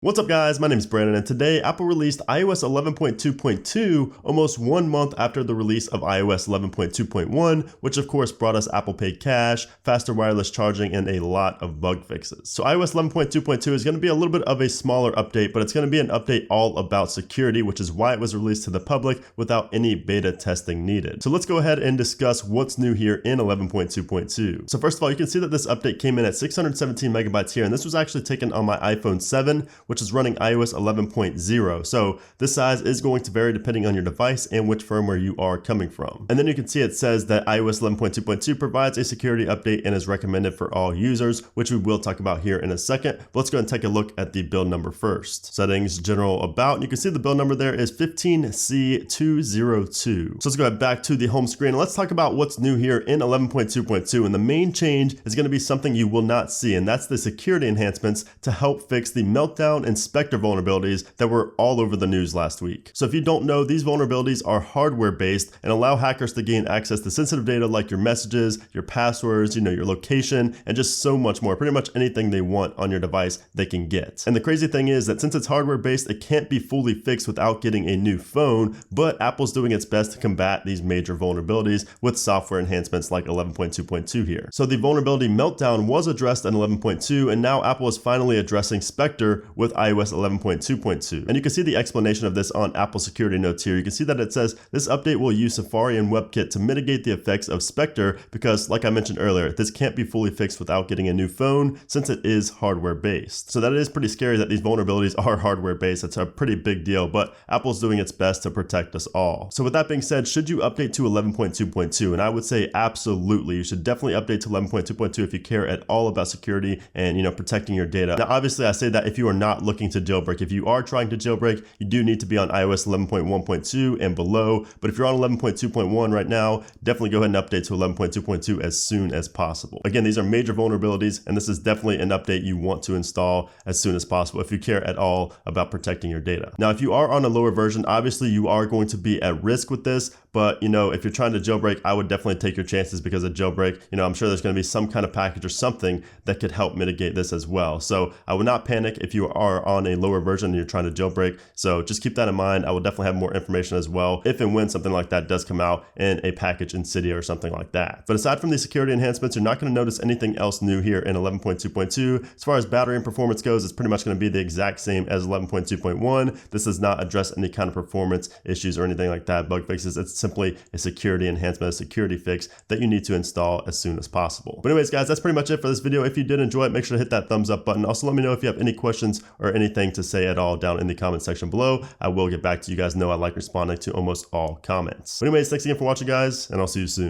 What's up guys, my name is Brandon and today Apple released iOS 11.2.2 almost 1 month after the release of iOS 11.2.1, which of course brought us Apple Pay Cash, faster wireless charging, and a lot of bug fixes. So iOS 11.2.2 is going to be a little bit of a smaller update, but it's going to be an update all about security, which is why it was released to the public without any beta testing needed. So let's go ahead and discuss what's new here in 11.2.2. So first of all, you can see that this update came in at 617 megabytes here, and this was actually taken on my iPhone 7, which is running iOS 11.0. So this size is going to vary depending on your device and which firmware you are coming from. And then you can see it says that iOS 11.2.2 provides a security update and is recommended for all users, which we will talk about here in a second. But let's go ahead and take a look at the build number first. Settings, general, about, and you can see the build number there is 15C202. So let's go ahead back to the home screen and let's talk about what's new here in 11.2.2. And the main change is going to be something you will not see, and that's the security enhancements to help fix the meltdown and Spectre vulnerabilities that were all over the news last week. So if you don't know, these vulnerabilities are hardware based and allow hackers to gain access to sensitive data like your messages, your passwords, your location, and just so much more. Pretty much anything they want on your device they can get. And the crazy thing is that since it's hardware based, it can't be fully fixed without getting a new phone, but Apple's doing its best to combat these major vulnerabilities with software enhancements like 11.2.2 here. So the vulnerability meltdown was addressed in 11.2, and now Apple is finally addressing Spectre with iOS 11.2.2. And you can see the explanation of this on Apple security notes here. You can see that it says this update will use Safari and WebKit to mitigate the effects of Spectre because, like I mentioned earlier, this can't be fully fixed without getting a new phone since it is hardware based. So that is pretty scary that these vulnerabilities are hardware based. It's a pretty big deal, but Apple's doing its best to protect us all. So with that being said, should you update to 11.2.2? And I would say absolutely. You should definitely update to 11.2.2 if you care at all about security and protecting your data. Now obviously I say that if you are not looking to jailbreak. If you are trying to jailbreak, you do need to be on iOS 11.1.2 and below. But if you're on 11.2.1 right now, definitely go ahead and update to 11.2.2 as soon as possible. Again, these are major vulnerabilities, and this is definitely an update you want to install as soon as possible if you care at all about protecting your data. Now, if you are on a lower version, obviously you are going to be at risk with this, but if you're trying to jailbreak, I would definitely take your chances because a jailbreak, I'm sure there's going to be some kind of package or something that could help mitigate this as well. So I would not panic if you are on a lower version and you're trying to jailbreak. So just keep that in mind. I will definitely have more information as well if and when something like that does come out in a package in Cydia or something like that. But aside from the security enhancements, you're not going to notice anything else new here in 11.2.2. As far as battery and performance goes, it's pretty much going to be the exact same as 11.2.1. This does not address any kind of performance issues or anything like that, bug fixes. It's simply a security enhancement, a security fix that you need to install as soon as possible. But anyways, guys, that's pretty much it for this video. If you did enjoy it, make sure to hit that thumbs up button. Also, let me know if you have any questions or anything to say at all down in the comment section below. I will get back to you guys. Know I like responding to almost all comments. But anyways, thanks again for watching, guys, and I'll see you soon.